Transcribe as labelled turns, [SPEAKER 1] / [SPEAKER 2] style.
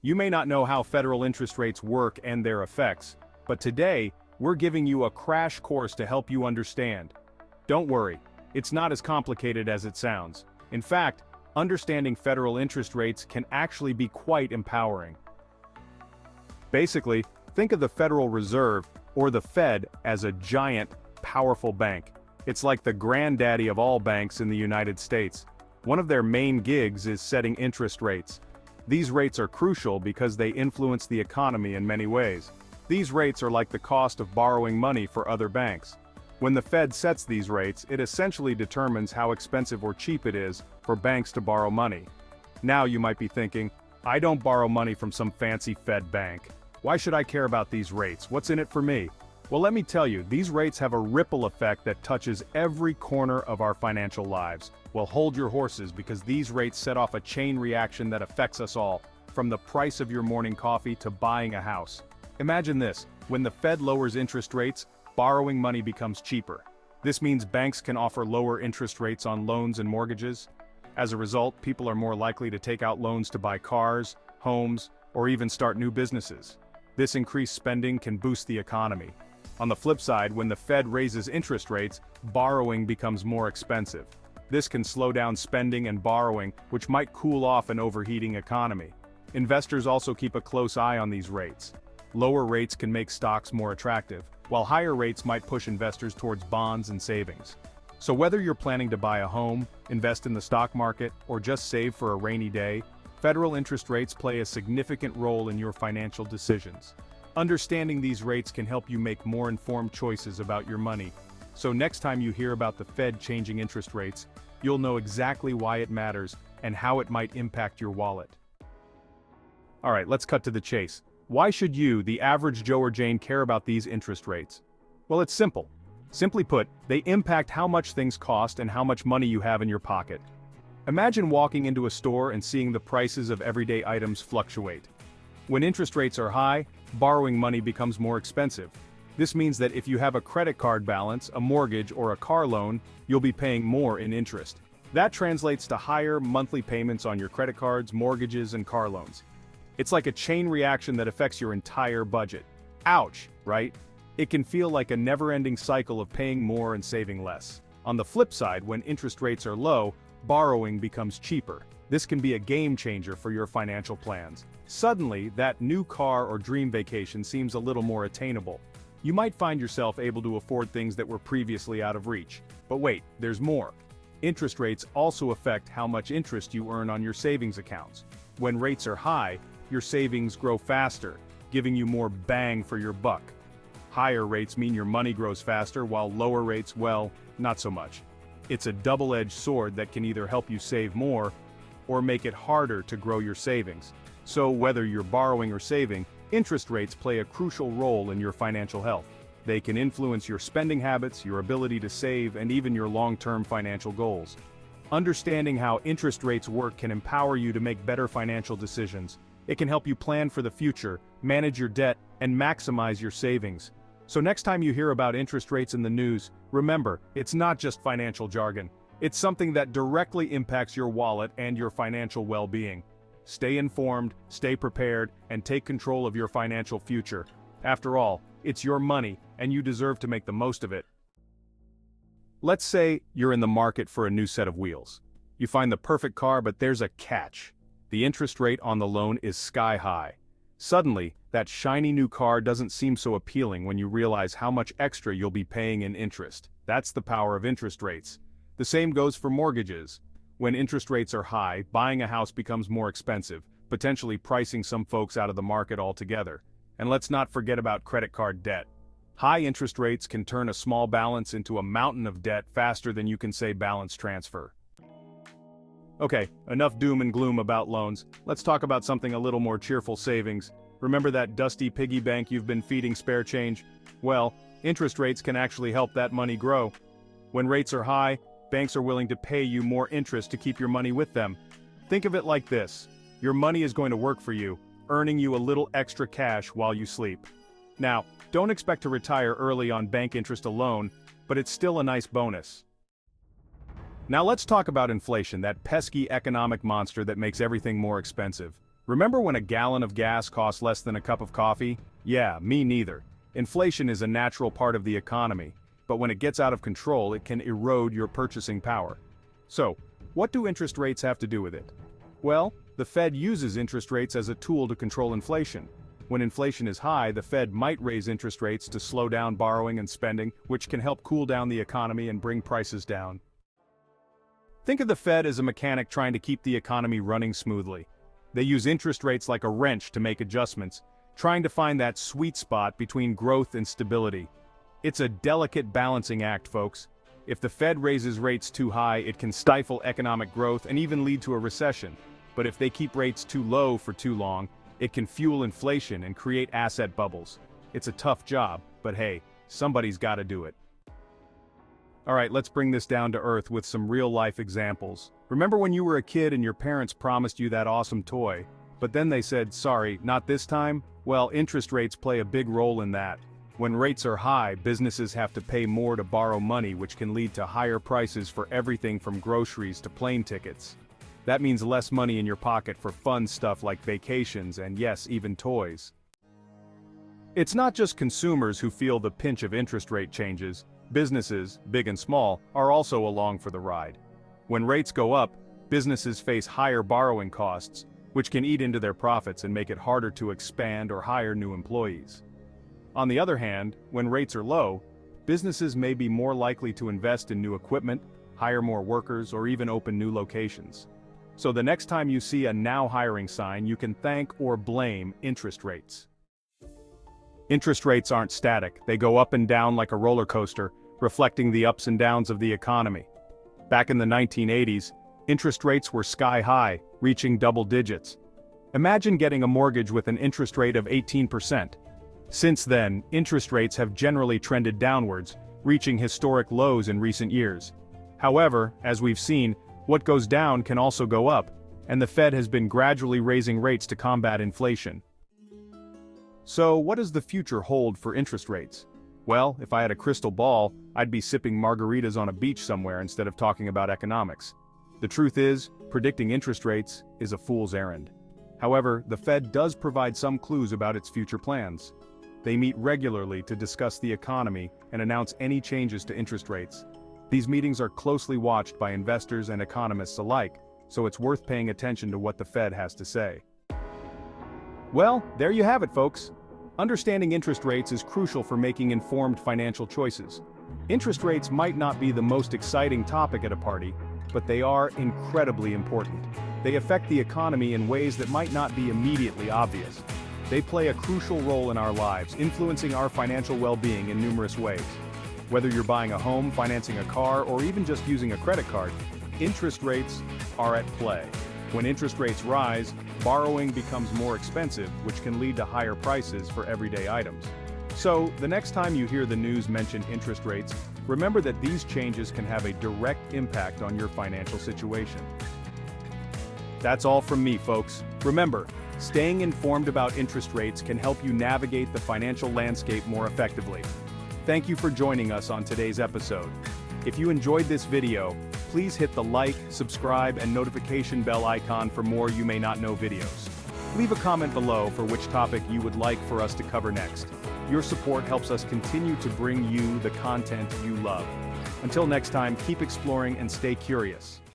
[SPEAKER 1] You may not know how federal interest rates work and their effects, but today, we're giving you a crash course to help you understand. Don't worry, it's not as complicated as it sounds. In fact, understanding federal interest rates can actually be quite empowering. Basically, think of the Federal Reserve, or the Fed, as a giant, powerful bank. It's like the granddaddy of all banks in the United States. One of their main gigs is setting interest rates. These rates are crucial because they influence the economy in many ways. These rates are like the cost of borrowing money for other banks. When the Fed sets these rates, it essentially determines how expensive or cheap it is for banks to borrow money. Now you might be thinking, I don't borrow money from some fancy Fed bank. Why should I care about these rates? What's in it for me? Well, let me tell you, these rates have a ripple effect that touches every corner of our financial lives. Well, hold your horses, because these rates set off a chain reaction that affects us all, from the price of your morning coffee to buying a house. Imagine this, when the Fed lowers interest rates, borrowing money becomes cheaper. This means banks can offer lower interest rates on loans and mortgages. As a result, people are more likely to take out loans to buy cars, homes, or even start new businesses. This increased spending can boost the economy. On the flip side, when the Fed raises interest rates, borrowing becomes more expensive. This can slow down spending and borrowing, which might cool off an overheating economy. Investors also keep a close eye on these rates. Lower rates can make stocks more attractive, while higher rates might push investors towards bonds and savings. So whether you're planning to buy a home, invest in the stock market, or just save for a rainy day, federal interest rates play a significant role in your financial decisions. Understanding these rates can help you make more informed choices about your money. So next time you hear about the Fed changing interest rates, you'll know exactly why it matters and how it might impact your wallet. Alright, let's cut to the chase. Why should you, the average Joe or Jane, care about these interest rates? Well, it's simple. Simply put, they impact how much things cost and how much money you have in your pocket. Imagine walking into a store and seeing the prices of everyday items fluctuate. When interest rates are high, borrowing money becomes more expensive. This means that if you have a credit card balance, a mortgage, or a car loan, you'll be paying more in interest. That translates to higher monthly payments on your credit cards, mortgages, and car loans. It's like a chain reaction that affects your entire budget. Ouch, right? It can feel like a never-ending cycle of paying more and saving less. On the flip side, when interest rates are low, borrowing becomes cheaper. This can be a game changer for your financial plans. Suddenly, that new car or dream vacation seems a little more attainable. You might find yourself able to afford things that were previously out of reach. But wait, there's more. Interest rates also affect how much interest you earn on your savings accounts. When rates are high, your savings grow faster, giving you more bang for your buck. Higher rates mean your money grows faster, while lower rates, well, not so much. It's a double-edged sword that can either help you save more or make it harder to grow your savings. So whether you're borrowing or saving, interest rates play a crucial role in your financial health. They can influence your spending habits, your ability to save, and even your long-term financial goals. Understanding how interest rates work can empower you to make better financial decisions. It can help you plan for the future, manage your debt, and maximize your savings. So next time you hear about interest rates in the news, remember, it's not just financial jargon. It's something that directly impacts your wallet and your financial well-being. Stay informed, stay prepared, and take control of your financial future. After all, it's your money, and you deserve to make the most of it. Let's say you're in the market for a new set of wheels. You find the perfect car, but there's a catch. The interest rate on the loan is sky high. Suddenly, that shiny new car doesn't seem so appealing when you realize how much extra you'll be paying in interest. That's the power of interest rates. The same goes for mortgages. When interest rates are high, buying a house becomes more expensive, potentially pricing some folks out of the market altogether. And let's not forget about credit card debt. High interest rates can turn a small balance into a mountain of debt faster than you can say balance transfer. Okay, enough doom and gloom about loans. Let's talk about something a little more cheerful: savings. Remember that dusty piggy bank you've been feeding spare change? Well, interest rates can actually help that money grow. When rates are high, banks are willing to pay you more interest to keep your money with them. Think of it like this: your money is going to work for you, earning you a little extra cash while you sleep. Now, don't expect to retire early on bank interest alone, but it's still a nice bonus. Now let's talk about inflation, that pesky economic monster that makes everything more expensive. Remember when a gallon of gas cost less than a cup of coffee? Yeah, me neither. Inflation is a natural part of the economy, but when it gets out of control, it can erode your purchasing power. So, what do interest rates have to do with it? Well, the Fed uses interest rates as a tool to control inflation. When inflation is high, the Fed might raise interest rates to slow down borrowing and spending, which can help cool down the economy and bring prices down. Think of the Fed as a mechanic trying to keep the economy running smoothly. They use interest rates like a wrench to make adjustments, trying to find that sweet spot between growth and stability. It's a delicate balancing act, folks. If the Fed raises rates too high, it can stifle economic growth and even lead to a recession. But if they keep rates too low for too long, it can fuel inflation and create asset bubbles. It's a tough job, but hey, somebody's got to do it. Alright, let's bring this down to earth with some real-life examples. Remember when you were a kid and your parents promised you that awesome toy, but then they said, sorry, not this time? Well, interest rates play a big role in that. When rates are high, businesses have to pay more to borrow money, which can lead to higher prices for everything from groceries to plane tickets. That means less money in your pocket for fun stuff like vacations and yes, even toys. It's not just consumers who feel the pinch of interest rate changes. Businesses, big and small, are also along for the ride. When rates go up, businesses face higher borrowing costs, which can eat into their profits and make it harder to expand or hire new employees. On the other hand, when rates are low, businesses may be more likely to invest in new equipment, hire more workers, or even open new locations. So the next time you see a now hiring sign, you can thank or blame interest rates. Interest rates aren't static, they go up and down like a roller coaster, reflecting the ups and downs of the economy. Back in the 1980s, interest rates were sky high, reaching double digits. Imagine getting a mortgage with an interest rate of 18%. Since then, interest rates have generally trended downwards, reaching historic lows in recent years. However, as we've seen, what goes down can also go up, and the Fed has been gradually raising rates to combat inflation. So, what does the future hold for interest rates? Well, if I had a crystal ball, I'd be sipping margaritas on a beach somewhere instead of talking about economics. The truth is, predicting interest rates is a fool's errand. However, the Fed does provide some clues about its future plans. They meet regularly to discuss the economy and announce any changes to interest rates. These meetings are closely watched by investors and economists alike, so it's worth paying attention to what the Fed has to say. Well, there you have it, folks. Understanding interest rates is crucial for making informed financial choices. Interest rates might not be the most exciting topic at a party, but they are incredibly important. They affect the economy in ways that might not be immediately obvious. They play a crucial role in our lives, influencing our financial well-being in numerous ways. Whether you're buying a home, financing a car, or even just using a credit card, interest rates are at play. When interest rates rise, borrowing becomes more expensive, which can lead to higher prices for everyday items. So, the next time you hear the news mention interest rates, remember that these changes can have a direct impact on your financial situation. That's all from me, folks. Remember, staying informed about interest rates can help you navigate the financial landscape more effectively. Thank you for joining us on today's episode. If you enjoyed this video, please hit the like, subscribe, and notification bell icon for more You May Not Know videos. Leave a comment below for which topic you would like for us to cover next. Your support helps us continue to bring you the content you love. Until next time, keep exploring and stay curious.